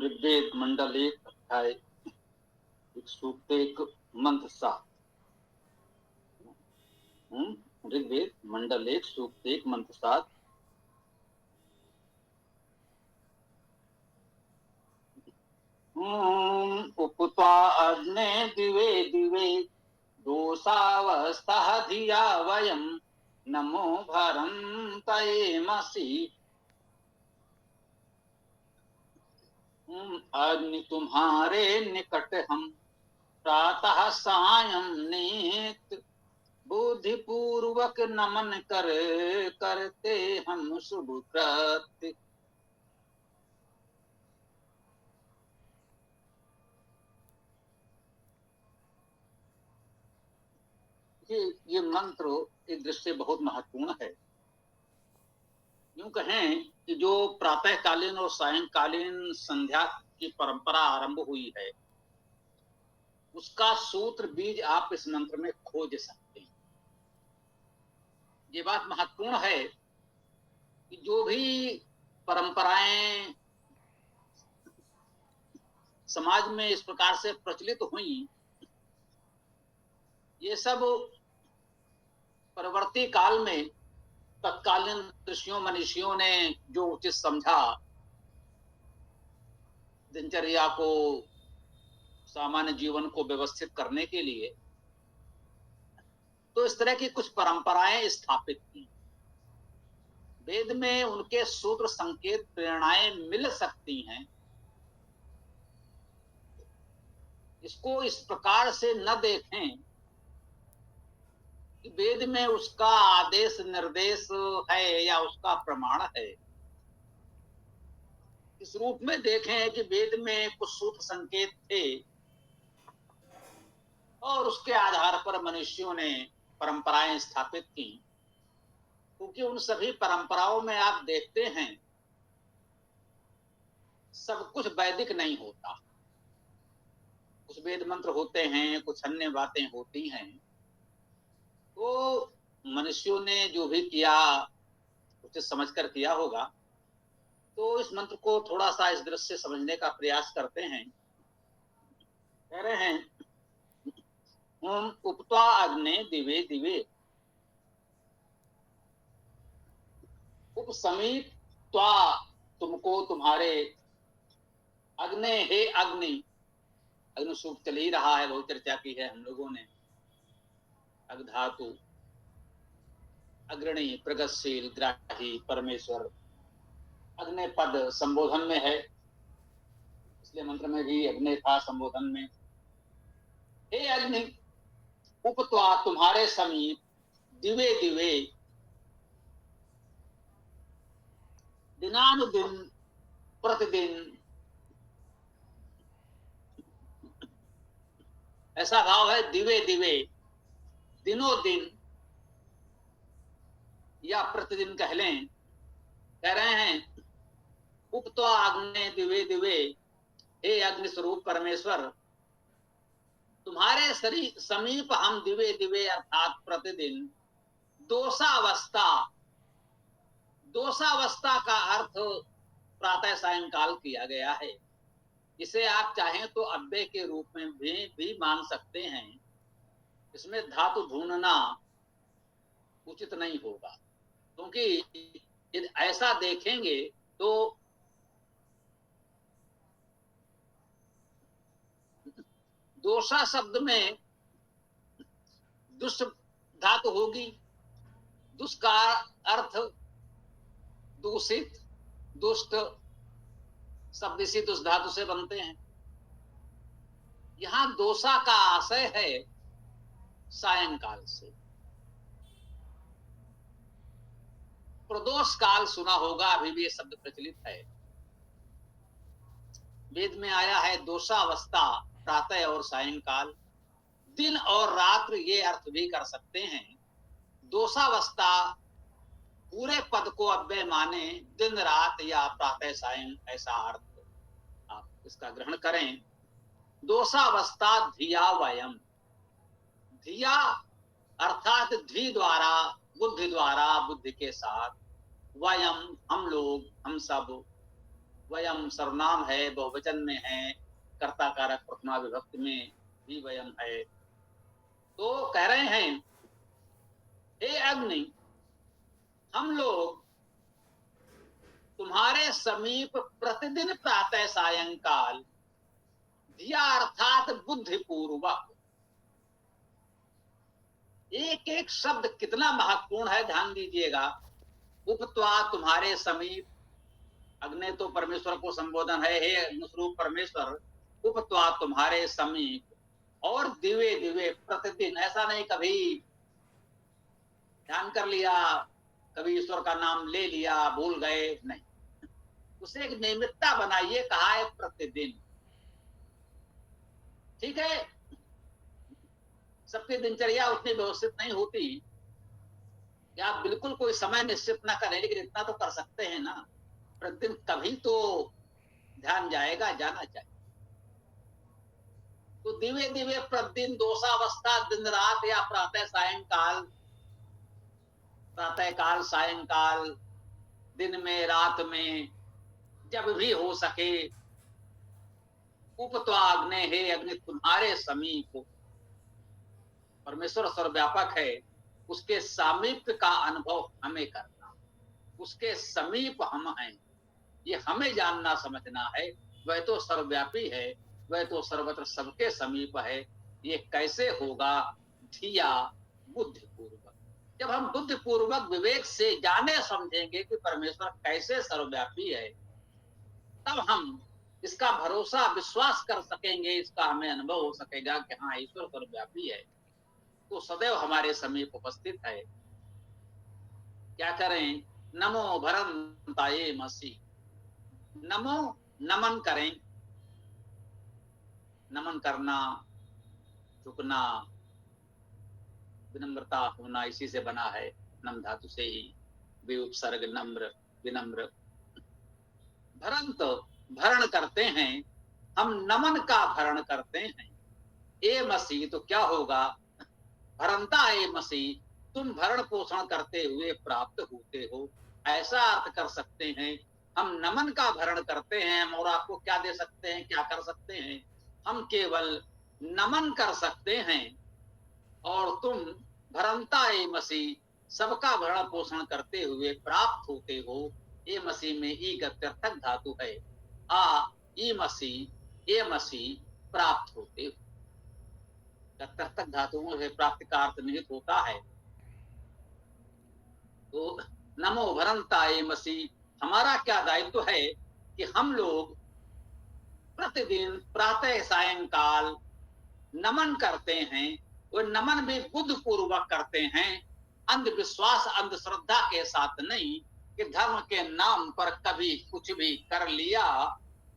ऋग्वेद मंडल 1 अध्याय 1 सूक्त 1 मंत्र 7। ऋग्वेद मंडल 1 सूक्त 1 मंत्र 7। उक्त्वा अग्ने दिवे दिवे दोषावस्था धिया वयं नमो भरन्तयेमसि। अग्नि तुम्हारे निकट हम प्रातः सायं नित बुद्धि पूर्वक नमन करते हम शुभ कृत्य। ये मंत्र एक दृष्टि बहुत महत्वपूर्ण है। यूं कहें कि जो प्रातःकालीन और सायंकालीन संध्या की परंपरा आरंभ हुई है, उसका सूत्र बीज आप इस मंत्र में खोज सकते हैं। ये बात महत्वपूर्ण है कि जो भी परंपराएं समाज में इस प्रकार से प्रचलित हुई, ये सब परवर्ती काल में तत्कालीन ऋषियों मनीषियों ने जो उचित समझा, दिनचर्या को, सामान्य जीवन को व्यवस्थित करने के लिए, तो इस तरह की कुछ परंपराएं स्थापित की। वेद में उनके सूत्र संकेत प्रेरणाएं मिल सकती हैं। इसको इस प्रकार से न देखें कि वेद में उसका आदेश निर्देश है या उसका प्रमाण है। इस रूप में देखें कि वेद में कुछ सूत्र संकेत थे और उसके आधार पर मनुष्यों ने परंपराएं स्थापित की। क्योंकि उन सभी परंपराओं में आप देखते हैं, सब कुछ वैदिक नहीं होता। कुछ वेद मंत्र होते हैं, कुछ अन्य बातें होती हैं। तो मनुष्यों ने जो भी किया उसे समझकर किया होगा। तो इस मंत्र को थोड़ा सा इस दृष्टि से समझने का प्रयास करते हैं। कह रहे हैं, ओम उक्त्वा अग्ने दिवे दिवे उपसमीप त्वा, तुमको तुम्हारे, अग्ने हे अग्नि। अग्नि सूक्त चल ही रहा है, बहुत चर्चा की है हम लोगों ने। अग्धातु अग्रणी, प्रगतिशील, ग्राही, परमेश्वर। अग्नि पद संबोधन में है, इसलिए मंत्र में भी अग्नि था संबोधन में। हे अग्नि, उपत्वा तुम्हारे समीप, दिवे दिवे दिनानुदिन प्रतिदिन। ऐसा भाव है, दिवे दिवे दिनों दिन या प्रतिदिन कह लें। कह रहे हैं, उपत्वा अग्नि दिवे दिवे, हे अग्नि स्वरूप परमेश्वर, तुम्हारे समीप हम दिवे दिवे अर्थात प्रतिदिन दोषावस्था। दोषावस्था का अर्थ प्रातः सायंकाल किया गया है। इसे आप चाहें तो अव्यय के रूप में भी मान सकते हैं। इसमें धातु ढूंढना उचित नहीं होगा, क्योंकि यदि ऐसा देखेंगे तो दोषा शब्द में दुष्ट धातु होगी। दुष्ट का अर्थ दूषित, दुष्ट शब्द इसी दुष्ट धातु से बनते हैं। यहां दोषा का आशय है सायंकाल से। प्रदोष काल सुना होगा, अभी भी ये शब्द प्रचलित है। वेद में आया है दोषावस्था, प्रातः और सायंकाल। दिन और रात्र ये अर्थ भी कर सकते हैं। दोषावस्था पूरे पद को अव्यय माने, दिन रात या प्रातः सायं, ऐसा अर्थ आप इसका ग्रहण करें। दोषावस्था धिया वयम, धिया अर्थात द्वि द्वारा, बुद्धि द्वारा, बुद्धि के साथ, वयम हम लोग, हम सब, वयम सर्वनाम है, बहुवचन में है, कर्ता कारक प्रथमा विभक्ति में भी वयम है। तो कह रहे हैं, हे अग्नि, हम लोग तुम्हारे समीप प्रतिदिन प्रातः सायंकाल दिया अर्थात बुद्धिपूर्वक, एक एक शब्द कितना महत्वपूर्ण है, ध्यान दीजिएगा। उपत्वा तुम्हारे समीप, अग्नि तो परमेश्वर को संबोधन है, हे अग्निस्वरूप परमेश्वर, उपत्वा तुम्हारे समीप, और दिवे दिवे प्रतिदिन, ऐसा नहीं कभी ध्यान कर लिया, कभी ईश्वर का नाम ले लिया, भूल गए, नहीं, उसे एक नियमितता बनाइए, कहा है प्रतिदिन। ठीक है, सबकी दिनचर्या उतनी व्यवस्थित नहीं होती कि आप बिल्कुल कोई समय निश्चित ना करें, लेकिन इतना तो कर सकते हैं ना, प्रतिदिन कभी तो ध्यान जाएगा, जाना चाहिए। तो दिव्य दिव्य प्रतिदिन, दोषावस्था दिन रात या प्रातः सायंकाल, प्रातः काल सायंकाल, दिन में रात में, जब भी हो सके, उपत्वाग्ने, हे अग्नि तुम्हारे समीप, परमेश्वर सर्वव्यापक है, उसके सामीप्य का अनुभव हमें करना, उसके समीप हम हैं, ये हमें जानना समझना है। वह तो सर्वव्यापी है, वह तो सर्वत्र सबके समीप है, ये कैसे होगा? धिया बुद्धिपूर्वक, जब हम बुद्धिपूर्वक विवेक से जाने समझेंगे कि परमेश्वर कैसे सर्वव्यापी है, तब हम इसका भरोसा विश्वास कर सकेंगे, इसका हमें अनुभव हो सकेगा कि हाँ, ईश्वर सर्वव्यापी है, तो सदैव हमारे समीप उपस्थित है। क्या करें? नमो भरंताये मसी, नमो, नमन करें, नमन करना, झुकना, विनम्रता होना, इसी से बना है, नम धातु से ही, विउपसर्ग नम्र, विनम्र। भरंत, भरण करते हैं, हम नमन का भरण करते हैं। ए मसीह, तो क्या होगा? भरंता ए मसीह, तुम भरण पोषण करते हुए प्राप्त होते हो, ऐसा अर्थ कर सकते हैं। हम नमन का भरण करते हैं, हम और आपको क्या दे सकते हैं, क्या कर सकते हैं? हम केवल नमन कर सकते हैं, और तुम भरंता ए मसीह, सबका भरण पोषण करते हुए प्राप्त होते हो। ए मसीह में ई गत्यर्थक धातु है, आ ई मसीह, ए मसीह प्राप्त होते हो, गत्यर्थक धातुओं से प्राप्ति का अर्थ निहित होता है। तो नमो भरंता ए मसीह, हमारा क्या दायित्व है कि हम लोग प्रतिदिन प्रातः सायंकाल नमन करते हैं, वो नमन भी बुद्ध पूर्वक करते हैं, अंधविश्वास अंधश्रद्धा के साथ नहीं कि धर्म के नाम पर कभी कुछ भी कर लिया,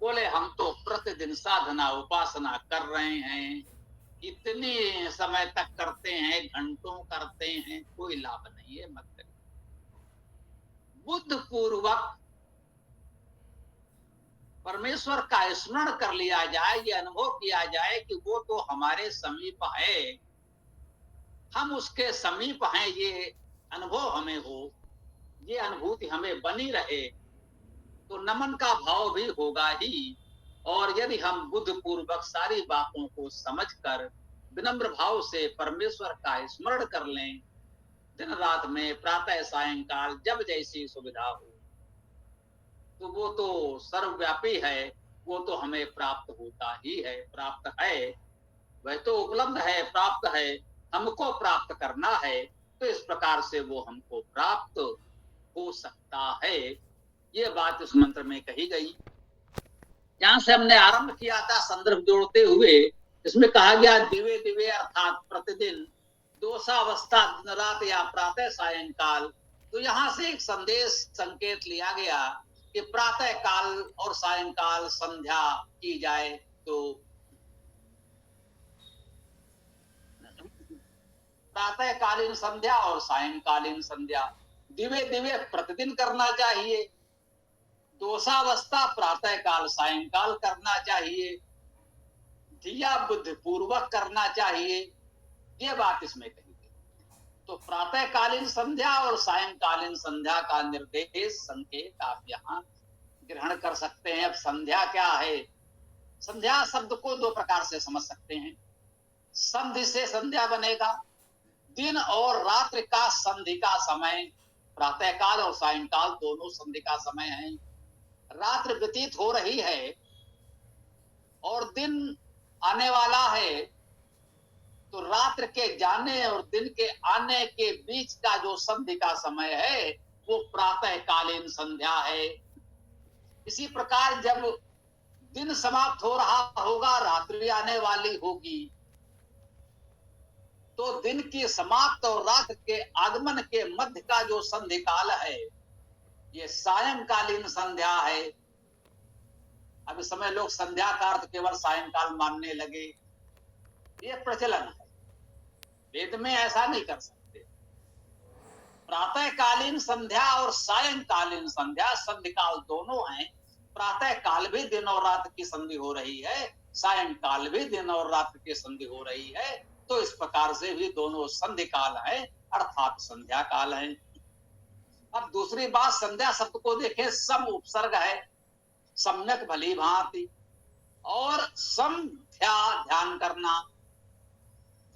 बोले हम तो प्रतिदिन साधना उपासना कर रहे हैं, इतने समय तक करते हैं, घंटों करते हैं, कोई लाभ नहीं है, मत करिए। बुद्ध पूर्वक परमेश्वर का स्मरण कर लिया जाए, ये अनुभव किया जाए कि वो तो हमारे समीप है, हम उसके समीप हैं, ये अनुभव हमें हो, ये अनुभूति हमें बनी रहे, तो नमन का भाव भी होगा ही। और यदि हम बुद्ध पूर्वक सारी बातों को समझकर विनम्र भाव से परमेश्वर का स्मरण कर लें, दिन रात में, प्रातः सायंकाल, जब जैसी सुविधा हो, तो वो तो सर्वव्यापी है, वो तो हमें प्राप्त होता ही है, प्राप्त है, वह तो उपलब्ध है, प्राप्त है, हमको प्राप्त करना है, तो इस प्रकार से वो हमको प्राप्त हो सकता है। ये बात इस मंत्र में कही गई। जहां से हमने आरंभ किया था संदर्भ जोड़ते हुए, इसमें कहा गया दिवे दिवे अर्थात प्रतिदिन, दोषावस्था दिन रात या प्रातः सायंकाल। तो यहां से एक संदेश संकेत लिया गया कि प्रातः काल और सायंकाल संध्या की जाए, तो प्रातःकालीन संध्या और सायंकालीन संध्या दिवे दिवे प्रतिदिन करना चाहिए, दोषावस्था प्रातः काल सायंकाल करना चाहिए, दिया बुद्धि पूर्वक करना चाहिए, ये बात इसमें कही गई। तो प्रातःकालीन संध्या और सायंकालीन संध्या का निर्देश संकेत आप यहाँ ग्रहण कर सकते हैं। अब संध्या क्या है? संध्या शब्द को दो प्रकार से समझ सकते हैं। संधि से संध्या बनेगा, दिन और रात्रि का संधि का समय, प्रातः काल और सायंकाल दोनों संधि का समय है। रात्रि व्यतीत हो रही है और दिन आने वाला है, तो रात्रि के जाने और दिन के आने के बीच का जो संधि का समय है वो प्रातःकालीन संध्या है। इसी प्रकार जब दिन समाप्त हो रहा होगा, रात्रि आने वाली होगी, तो दिन की समाप्त और रात के आगमन के मध्य का जो संधि काल है ये सायंकालीन संध्या है। अब इस समय लोग संध्या का अर्थ केवल सायंकाल मानने लगे, ये प्रचलन है। वेद में ऐसा नहीं कर सकते। प्रातःकालीन संध्या और सायंकालीन संध्या, संधि काल दोनों हैं। प्रातः काल भी दिन और रात की संधि हो रही है, सायंकाल भी दिन और रात की संधि हो रही है। तो इस प्रकार से भी दोनों संधि काल है, अर्थात संध्या काल है। अब दूसरी बात, संध्या शब्द को देखें, सम उपसर्ग है, सम्यक भली भांति, और संध्या ध्यान करना,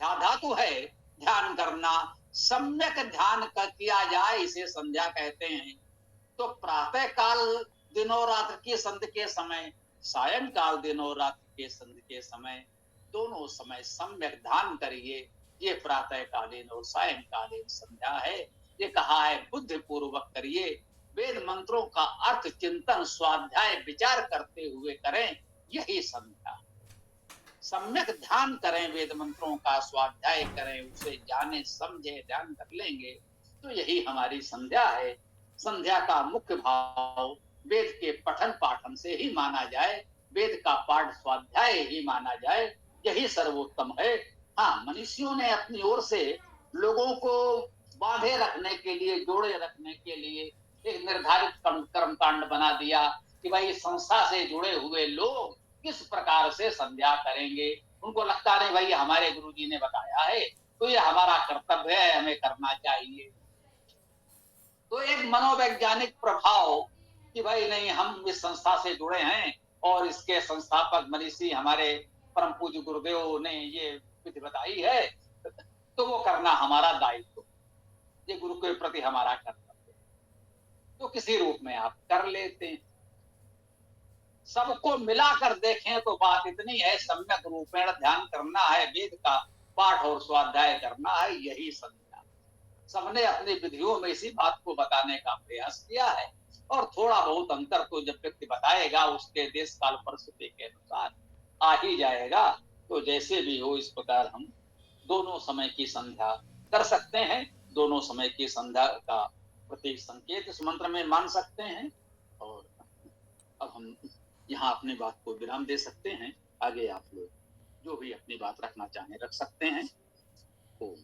ध्या धातु है, ध्यान करना, सम्यक ध्यान किया जाए इसे संध्या कहते हैं। तो प्रातः काल दिन और रात्र की संधि के समय, सायंकाल दिन और रात्र के संधि के समय, दोनों समय सम्यक ध्यान करिए, ये प्रातःकालीन और सायंकालीन संध्या है। ये कहा है बुद्धि पूर्वक करिए, वेद मंत्रों का अर्थ चिंतन स्वाध्याय विचार करते हुए करें, यही संध्या। सम्यक ध्यान करें, वेद मंत्रों का स्वाध्याय करें, उसे जाने समझे ध्यान कर लेंगे, तो यही हमारी संध्या है। संध्या का मुख्य भाव वेद के पठन पाठन से ही माना जाए, वेद का पाठ स्वाध्याय ही माना जाए, यही सर्वोत्तम है। हाँ, मनुष्यों ने अपनी ओर से लोगों को बांधे रखने के लिए, जोड़े रखने के लिए एक निर्धारित कर्मकांड बना दिया कि भाई संस्था से जुड़े हुए लोग किस प्रकार से संध्या करेंगे। उनको लगता नहीं भाई हमारे गुरुजी ने बताया है तो ये हमारा कर्तव्य है, हमें करना चाहिए। तो एक मनोवैज्ञानिक प्रभाव कि भाई नहीं, हम इस संस्था से जुड़े हैं और इसके संस्थापक मनीषी हमारे परम पूज्य गुरुदेव ने ये विधि बताई है, तो वो करना हमारा दायित्व, ये गुरु के प्रति हमारा कर्तव्य, तो किसी रूप में आप कर लेते हैं। सबको मिलाकर देखें तो बात इतनी है, सम्यक रूपेण ध्यान करना है, वेद का पाठ और स्वाध्याय करना है, यही संध्या। सबने अपनी विधियों में इसी बात को बताने का प्रयास किया है, और थोड़ा बहुत अंतर तो जब व्यक्ति बताएगा उसके देश काल परिस्थिति के अनुसार आ ही जाएगा। तो जैसे भी हो, इस प्रकार हम दोनों समय की संध्या कर सकते हैं, दोनों समय की संध्या का प्रतीक संकेत इस मंत्र में मान सकते हैं। और अब हम यहाँ अपनी बात को विराम दे सकते हैं। आगे आप लोग जो भी अपनी बात रखना चाहें रख सकते हैं। ओम।